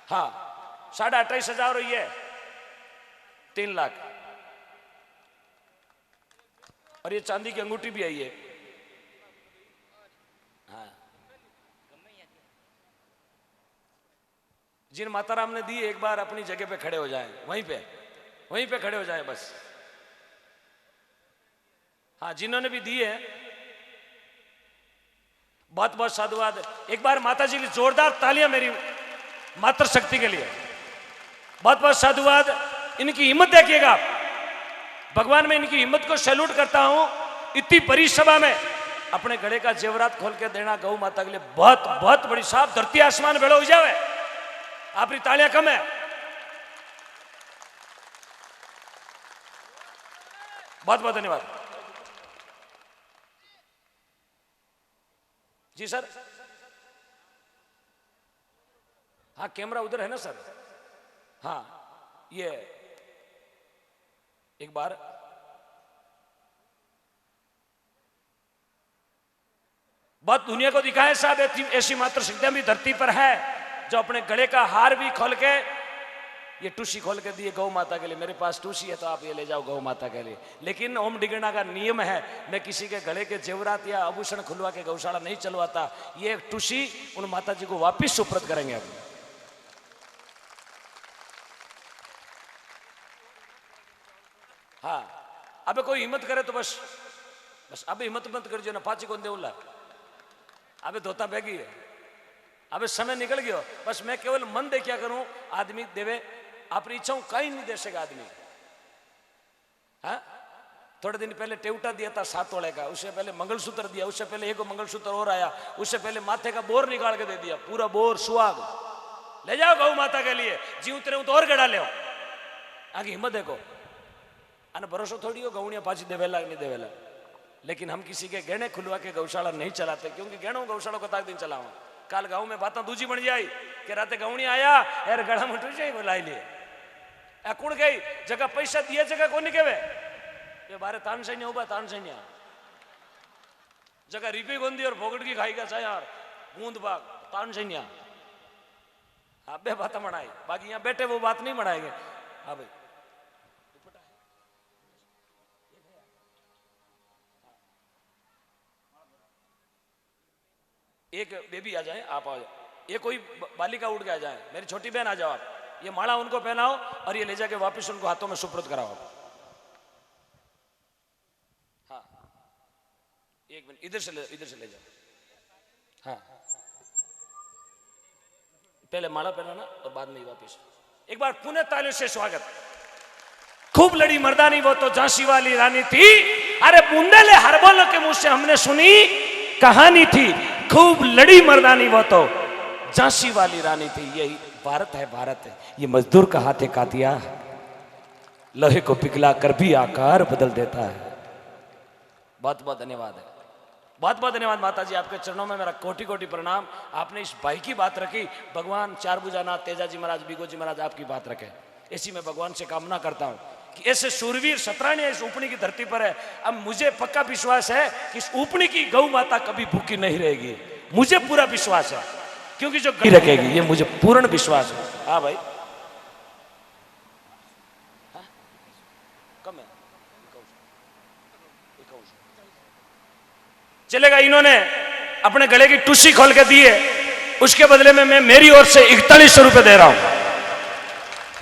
हाँ 28,500 और ये 3 लाख। और ये चांदी की अंगूठी भी आई है। हाँ जिन माता राम ने दी एक बार अपनी जगह पे खड़े हो जाएं, वहीं पे खड़े हो जाएं बस। हाँ जिन्होंने भी दी है बहुत बहुत साधुवाद। एक बार माता जी की जोरदार तालियां मेरी मातृ शक्ति के लिए। बहुत बहुत साधुवाद। इनकी हिम्मत देखिएगा, भगवान में इनकी हिम्मत को सैल्यूट करता हूं। इतनी बड़ी सभा में अपने गले का जेवरात खोल के देना गौ माता के लिए बहुत बहुत बड़ी साहब। धरती आसमान भेड़ो हो जावे, आपकी तालियां कम है। बहुत बहुत धन्यवाद जी सर। हाँ कैमरा उधर है ना सर। हाँ ये एक बार बहुत दुनिया को दिखाए साहब, ऐसी मात्र शक्तियां भी धरती पर है जो अपने गले का हार भी खोल के, ये टूसी खोल के दिए गौ माता के लिए। मेरे पास टूसी है तो आप ये ले जाओ गौ माता के लिए। लेकिन ओम डिगना का नियम है, मैं किसी के गले के जेवरात या आभूषण खुलवा के गौशाला नहीं चलवाता। ये टूसी उन माता जी को वापिस सुप्रत करेंगे अब। हाँ अबे कोई हिम्मत करे तो बस अबे हिम्मत मत कर जो ना पाची कौन देवला। अबे धोता बैगी है, अबे समय निकल गयो। बस मैं केवल मन दे क्या करूं, आदमी देवे अपनी इच्छाओं कहीं नहीं दे सकेगा आदमी। हाँ थोड़े दिन पहले टेवटा दिया था 7 तोले का, उससे पहले मंगलसूत्र दिया, उससे पहले एक मंगलसूत्र और आया, उससे पहले माथे का बोर निकाल के दे दिया, पूरा बोर सुहाग। ले जाओ गौ माता के लिए, जी उतरे तो और गड़ा ले आगे हिम्मत देखो। अने भरोसा थोड़ी हो गौणिया पाची देवेला नहीं देवेला। लेकिन हम किसी के गहने खुलवा के गौशाला नहीं चलाते, क्योंकि गहनों गौशाला को ताक दिन चलाओ। काल गांव में बात दूजी बन जाई कि राते गौणी आया यार गड़ा में टूट जाए बुलाई लिए कुण गई जगह पैसा दिए जगह को नहीं केवे ये बारे तान सैन्य उबा तान सैन्य जगह रिपी गोंदी और भोगट की खाई का सा यार बूंद बाग तान सैन्य। हाँ बे बात मनाई, बाकी यहाँ बैठे वो बात नहीं मनाएंगे। हाँ भाई एक बेबी आ जाए, आप आ जाए, ये कोई बालिका उठ के आ जाए, मेरी छोटी बहन आ जाओ आप। ये माला उनको पहनाओ और ये ले जाके वापस उनको हाथों में सुपुर्द कराओ। हाँ एक मिनट इधर से ले जाओ। हाँ पहले माला पहनाना और बाद में वापस। एक बार पुनः तालियों से स्वागत। खूब लड़ी मर्दानी वो तो झांसी वाली रानी थी, अरे बुंदेले हरबोलों के मुंह से हमने सुनी कहानी थी। खूब लड़ी मर्दानी वो तो झांसी वाली रानी थी। यही भारत है, भारत है। ये मजदूर का हाथ है कातिया, लोहे को पिघला कर भी आकार बदल देता है। बहुत बहुत धन्यवाद है, बहुत बहुत धन्यवाद माता जी। आपके चरणों में मेरा कोटि कोटि प्रणाम। आपने इस भाई की बात रखी, भगवान चारभुजानाथ तेजाजी महाराज बीगोजी महाराज आपकी बात रखे। ऐसी मैं भगवान से कामना करता हूं कि ऐसे सूरवीर सतरानी इस ऊपनी की धरती पर है। अब मुझे पक्का विश्वास है कि इस ऊपनी की गौ माता कभी भूखी नहीं रहेगी, मुझे पूरा विश्वास है, क्योंकि जो गौ रखेगी ये मुझे पूर्ण विश्वास है। हाँ भाई हाँ? कम है चलेगा। इन्होंने अपने गले की टुस्सी खोल के दी है, उसके बदले में मैं मेरी ओर से 4100 रुपए दे रहा हूं।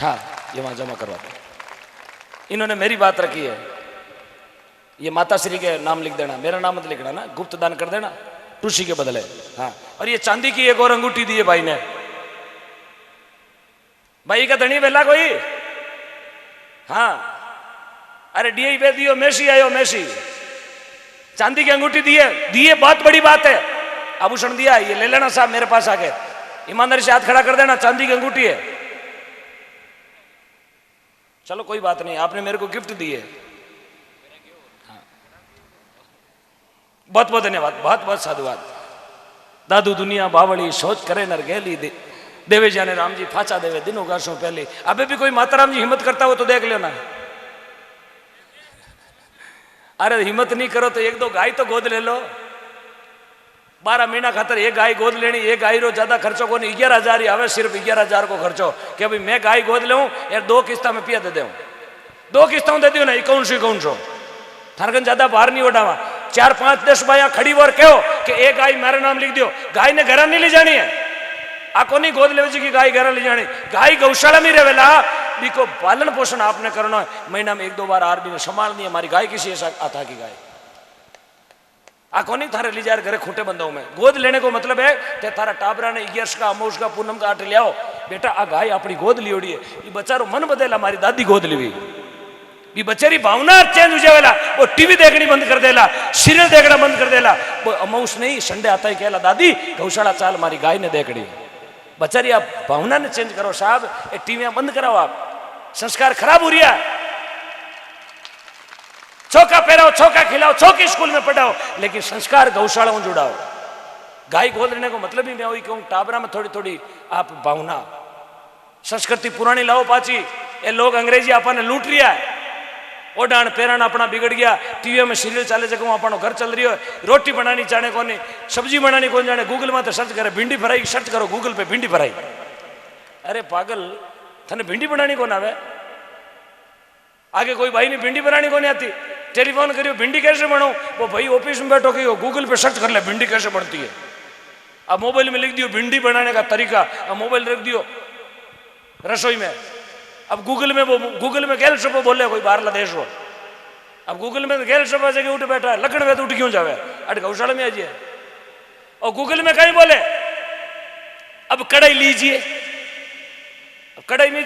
हाँ ये वहां जमा करवा दो। इन्होंने मेरी बात रखी है, ये माता श्री के नाम लिख देना, मेरा नाम मत लिखना ना, गुप्त दान कर देना टूसी के बदले। हाँ और ये चांदी की एक और अंगूठी दी है भाई ने। भाई का धनी बेला कोई। हाँ अरे डी पे दियो मेसी आयो मेसी, चांदी की अंगूठी दी है, बहुत बड़ी बात है। आभूषण दिया ये ले लेना साहब, मेरे पास आके ईमानदारी से हाथ खड़ा कर देना, चांदी की अंगूठी है। चलो कोई बात नहीं, आपने मेरे को गिफ्ट दी है। हाँ। बहुत बहुत धन्यवाद, बहुत बहुत साधुवाद। दादू दुनिया बावड़ी सोच करे नर गेली देवे जाने राम जी फाचा देवे दिनों गासों पहले। अबे भी कोई माता राम जी हिम्मत करता हो तो देख लेना। अरे हिम्मत नहीं करो तो 1-2 गाय तो गोद ले लो। 12 महीना खातर एक गाय गोद लेनी, एक गाय रो ज्यादा खर्चो को नहीं, 11,000 ही आवे, सिर्फ 11,000 को खर्चो कि अभी मैं गाय गोद लूँ यार 2 किस्ता में पिया दे दूँ, 2 किस्ता दे दू ना, कौन सो थारकन ज्यादा बाहर नहीं उठावा। 4-5-10 भाई खड़ी और कहो कि एक गाय मेरा नाम लिख दियो, गाय ने घर नहीं ले जानी है, आको नहीं गोद ले की गाय घर ले जानी, गाय गौशाला में रहेला, बीको पालन पोषण आपने करना है, महीना में 1-2 बार आरबी ने संभालनी है, हमारी गाय किसी ऐसा आता की गाय आको नहीं थारे ली जाए घरे खूंटे बंदों में। गोद लेने को मतलब है कि थारा टाबरा ने 11 का अमोश का पूनम का आटे लियाओ बेटा, आ गाय अपनी गोद लियोड़ी है, ये बचारो मन बदला, हमारी दादी गोद ली, ये बचारी भावना चेंज हो जाएगा, वो टीवी देखनी बंद कर देला, सीरियल देखना बंद कर देला, वो अमौस नहीं संडे आता ही कहला दादी गौशाला चाल हमारी गाय ने देखनी, बचारी आप भावना ने चेंज करो साहब, ये टीवियां बंद कराओ, आप संस्कार खराब हो रहा है। चौका पहराओ, चौका खिलाओ, चौकी स्कूल में पढ़ाओ, लेकिन संस्कार गौशाला में जुड़ाओ। गाय गोद लेने को मतलब ही मैं वही कहूँ, टाबरा में थोड़ी थोड़ी आप भावना संस्कृति पुरानी लाओ पाची, ये लोग अंग्रेजी आपने लूट रिया है, ओडान पेरान अपना बिगड़ गया, टीवी में सीरियल चाले जगह अपना घर चल रही हो, रोटी बनानी जाने को नहीं, सब्जी बनानी कौन जाने, गूगल में तो सर्च करे भिंडी फ्राई सर्च करो गूगल पे भिंडी फ्राई, अरे पागल थाने भिंडी बनानी कौन आवे, आगे कोई भाई ने भिंडी बनानी कौन आती, टेलीफोन करियो भिंडी कैसे बनाओ, वो भाई ऑफिस में बैठो कि गूगल पे सर्च कर ले भिंडी कैसे बनती है, अब मोबाइल में लिख दियो भिंडी बनाने का तरीका, अब मोबाइल रख दियो रसोई में, अब गूगल में वो गूगल में गैल सब बोले कोई बाहरला देश हो, अब गूगल में गैल सब जगह उठ बैठा है, लकड़ में तो उठ क्यों जावे, अट गौशाला में आजिए, और गूगल में कहीं बोले अब कढ़ाई लीजिए, अब कढ़ाई में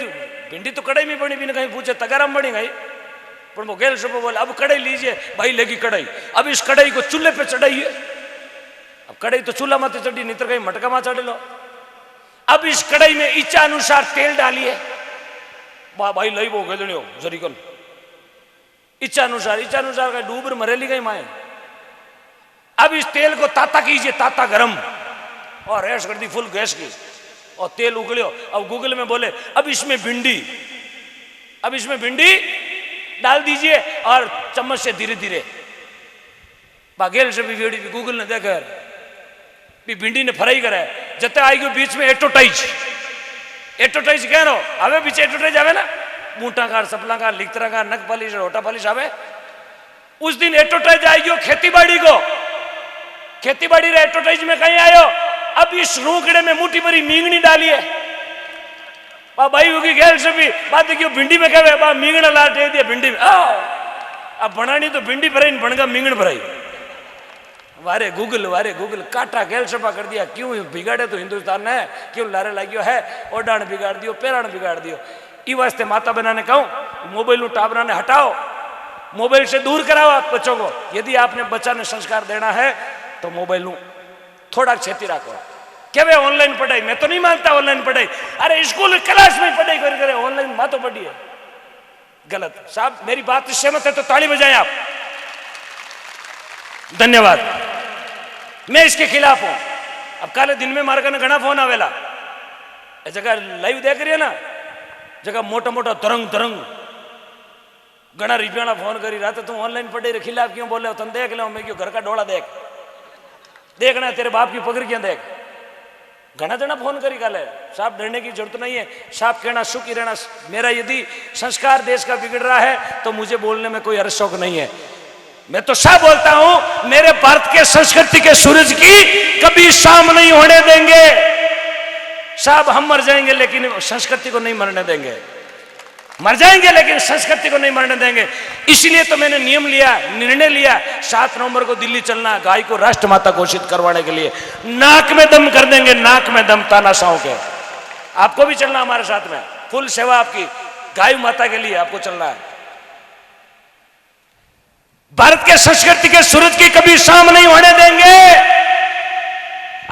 भिंडी तो कढ़ाई में बनी भी नहीं, कहीं पूछे तगाराम बनी गई, पर वो गैल सब बोले अब कढ़ाई लीजिए, भाई लेगी कढ़ाई, अब इस कढ़ाई को चूल्हे पे चढ़ाइए, अब कढ़ाई तो चूल्हा माथे चढ़ी नहीं तो कहीं मटका में चढ़ लो, अब इस कढ़ाई में इच्छा अनुसार तेल डालिए, भाई लई वो गजनी हो जरीकल इच्छा अनुसार का डूबर मरेली गई माए, अब इस तेल को ताता कीजिए, ताता गरम, और रेस कर दी फुल गैस की, और तेल उगलियो, अब गूगल में बोले अब इसमें भिंडी डाल दीजिए, और चम्मच से धीरे धीरे बागेल से भी वीडियो गूगल ने देखा भी भिंडी ने फ्राई करा है, जते आएगी बीच में एटोटाइज कह रहा हवे बीच एटोटाइज आवे ना, बूटा कार सपला कार लिखतरा कार नक पालिश रोटा पालिश आवे, उस दिन एटोटाइज आएगी खेती बाड़ी रे एटोटाइज में कहीं आयो, अब इस रूकड़े में मुट्ठी भरी मींगनी डालिए, भाई होगी गैल से भी बात क्यों भिंडी में कहे बा मींगना ला दे दिया भिंडी में, अब बनानी तो भिंडी भराई बनगा मींगण भराई, वारे गूगल काटा गैल सफा कर दिया, क्यों बिगाड़े तो हिंदुस्तान है, क्यों लारे लागियो है, ओडान बिगाड़ दियो, पेरान बिगाड़ दियो, ई वास्ते माता बहना ने कहूं मोबाइल टाबरा ने हटाओ, मोबाइल से दूर कराओ आप बच्चों को, यदि आपने बच्चा ने संस्कार देना है तो मोबाइल थोड़ा छेती रखो, क्या वे ऑनलाइन पढ़ाई, मैं तो नहीं मानता ऑनलाइन पढ़ाई, अरे स्कूल क्लास में पढ़ाई करे ऑनलाइन बातों पढ़िए, गलत। साहब मेरी बात से सहमत है तो ताली बजाएं आप, धन्यवाद। मैं इसके खिलाफ हूं। अब काले दिन में मार कर घना फोन आवेला, जगह लाइव देख रही है ना, जगह मोटा मोटा तरंग घना रुपया फोन करी रहा, तो तुम ऑनलाइन पढ़े खिलाफ क्यों बोले हो, तुम देख लो, मैं क्यों घर का डोला देखना तेरे बाप की पकड़ क्या देख, घना जना फोन करी काले। साहब डरने की जरूरत नहीं है, साहब कहना सुख ही रहना। मेरा यदि संस्कार देश का बिगड़ रहा है तो मुझे बोलने में कोई हर्ष शौक नहीं है, मैं तो साफ बोलता हूं, मेरे भारत के संस्कृति के सूरज की कभी शाम नहीं होने देंगे। साहब हम मर जाएंगे लेकिन संस्कृति को नहीं मरने देंगे, मर जाएंगे लेकिन संस्कृति को नहीं मरने देंगे। इसलिए तो मैंने निर्णय लिया 7 नवंबर को दिल्ली चलना, गाय को राष्ट्रमाता घोषित करवाने के लिए। नाक में दम कर देंगे, नाक में दम तानाशाहों के। आपको भी चलना हमारे साथ में, फुल सेवा आपकी, गाय माता के लिए आपको चलना है। भारत के संस्कृति के सूरज की कभी शाम नहीं होने देंगे।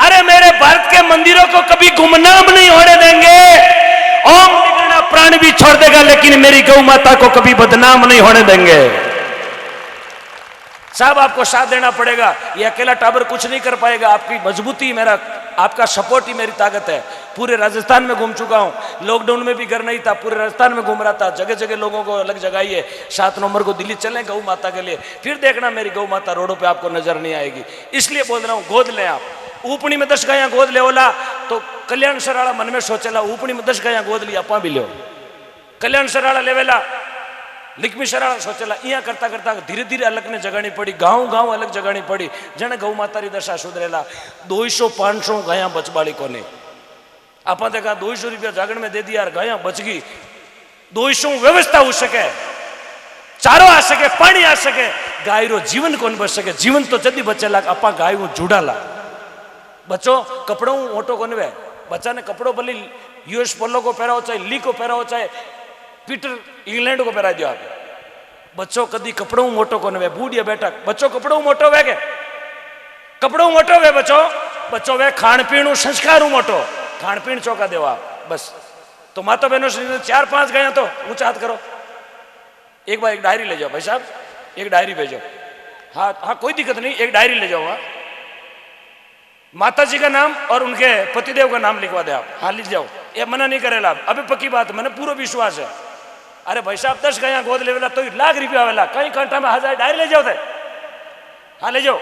अरे मेरे भारत के मंदिरों को कभी गुमनाम नहीं होने देंगे। ओम निगणा प्राण भी छोड़ देगा लेकिन मेरी गौ माता को कभी बदनाम नहीं होने देंगे। साहब आपको साथ देना पड़ेगा, ये अकेला टाबर कुछ नहीं कर पाएगा, आपकी मजबूती मेरा, आपका सपोर्ट ही मेरी ताकत है। पूरे राजस्थान में घूम चुका हूँ, लॉकडाउन में भी घर नहीं था, पूरे राजस्थान में घूम रहा था, जगह जगह लोगों को अलग जगाइए। 7 नवंबर को दिल्ली चलें गौ माता के लिए, फिर देखना मेरी गौ माता रोडों पे आपको नजर नहीं आएगी। इसलिए बोल रहा हूँ, गोद लें आप। ऊपनी में 10 गाया गोद ले ओला तो कल्याण सराड़ा मन में सोचेला, ऊपनी में 10 गाया गोद ली अपा भी लो, कल्याण सराड़ा लेवेला लिखमी शराड़ा सोचेला। यहाँ करता करता धीरे धीरे अलग ने जगानी पड़ी, गाँव गाँव अलग जगानी पड़ी, जने गौ माता री दशा सुधरेला। 200-500 गाया बचबाड़ी को ने आप देखा 200 रुपया जागरण में दे दिया, गाया बच गई। 200 व्यवस्था हो सके, चारो आ सके, पानी आ सके, गाय रो जीवन कौन बच सके। जीवन तो जल्दी बचेला, अपा गाय जुड़ाला। बच्चों कपड़ों मोटो कोने वे, बच्चा ने कपड़ों भले यूएस पोलो को पहराओ, चाहे ली को पहराओ, चाहे पीटर इंग्लैंड को पहरा दियो आप। बच्चों कदी कपड़ों मोटो कोने वे, बूढ़िया बैठक बच्चों कपड़ों मोटो वे के, कपड़ों मोटो वे बच्चों, बच्चों वे खान पीणु संस्कार मोटो, खान पीण चौका देवा बस। तो माता बहनों से 4-5 गया तो ऊंचा हाथ करो। एक बार एक डायरी ले जाओ भाई साहब, एक डायरी भेजो। हाँ हाँ कोई दिक्कत नहीं, एक डायरी ले जाओ। हाँ माता जी का नाम और उनके पतिदेव का नाम लिखवा दे आप। हाँ लिख जाओ, ये मना नहीं करेला। अभी पक्की बात, मैंने पूरा विश्वास है। अरे भाई साहब 10 गाया गोद लेवेला तो लाख रुपया आवेला, कई घंटा में 1000 डायरी ले जाओ थे। हाँ ले जाओ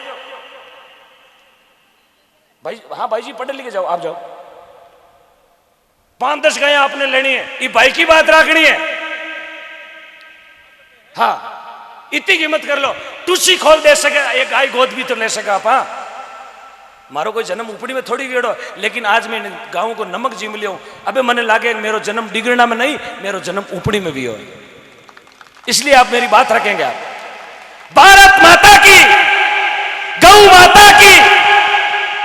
भाई, हाँ भाई जी पढ़े लिखे जाओ, आप जाओ। 5-10 गाया आपने लेनी है, ये भाई की बात रखनी है। हाँ इतनी कीमत कर लो, टूसी खोल दे सके, एक गाय गोद भी तो ले सका आप। हाँ मारो कोई जन्म उपड़ी में थोड़ी गेड़ो, लेकिन आज मैं गाँव को नमक जीम लियो। अबे मने लागे मेरो जन्म डिगरना में नहीं, मेरो जन्म उपड़ी में भी हो, इसलिए आप मेरी बात रखेंगे। आप भारत माता की, गौ माता की,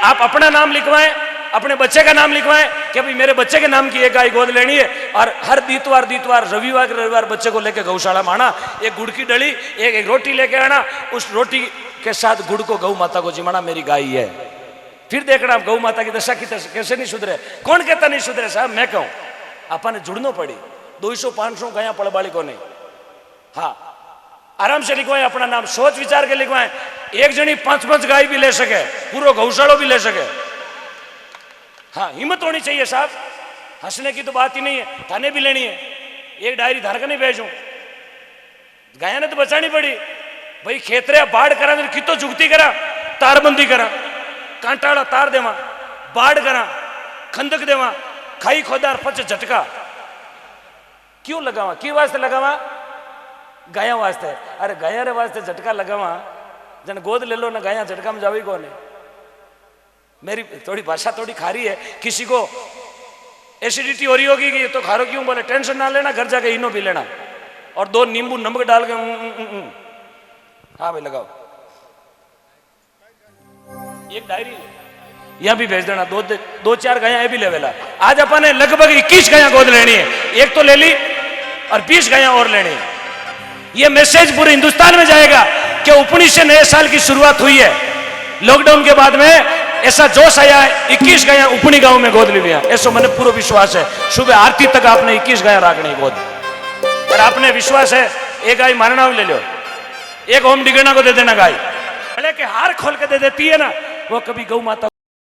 आप अपना नाम लिखवाएं, अपने बच्चे का नाम लिखवाएं कि अभी मेरे बच्चे के नाम की एक गाय गोद लेनी है। और हर दीतवार रविवार बच्चे को लेके गौशाला में आना, एक गुड़ की डली, एक रोटी लेके आना, उस रोटी के साथ गुड़ को गौ माता को जिमाना, मेरी गाय है। फिर देखना गौ माता की दशा की कैसे नहीं सुधरे। कौन कहता नहीं सुधरे साहब, मैं कहूं अपन जुड़नो पड़ी। 200-500 गाया पड़बाड़ी को नहीं। हाँ आराम से लिखवाएं अपना नाम, सोच विचार के लिखवाएं। एक जनी 5-5 गाय भी ले सके, पूरा गौशाला भी ले सके। हाँ हिम्मत होनी चाहिए साहब, हंसने की तो बात ही नहीं है। थाने भी लेनी है, एक डायरी धारक नहीं भेजूं, गाया ने तो बचानी पड़ी भाई। खेतरे बाढ़ करा कि तो जुगती करा, तारबंदी करा, कांटाड़ा तार देवा, बाढ़ करा, खंदक देवा, खाई खोदार पच झटका। क्यों लगावा, क्यों वास्ते लगावा? गाया वास्ते। अरे गाया रे वास्ते झटका लगावा, जन गोद ले लो ना, गाया झटका में जावी कौन है। मेरी थोड़ी भाषा थोड़ी खारी है, किसी को एसिडिटी हो रही होगी कि तो खारो क्यों, बोले टेंशन ना लेना, घर जाके इनो पी लेना और 2 नींबू नमक डाल के हाँ भाई लगाओ। एक डायरी यहां भी भेज देना, 2-4 गाया ये भी लेवेला। आज अपन ने लगभग 21 गाया गोद लेनी है, एक तो ले ली और 20 गाया और लेनी है। ये मैसेज पूरे हिंदुस्तान में जाएगा कि उपनी से नए साल की शुरुआत हुई है। लॉकडाउन के बाद में ऐसा जोश आया है, 21 गाया उपनी गांव में गोद ले लिया, ऐसा मैंने पूरा विश्वास है। सुबह आरती तक आपने 21 गाया रखनी गोद, और आपने विश्वास है एक गाय मारना ले लो, एक ओम डिगना को दे देना गाय, भले के हार खोल के दे देती है ना, वो कभी गौ माता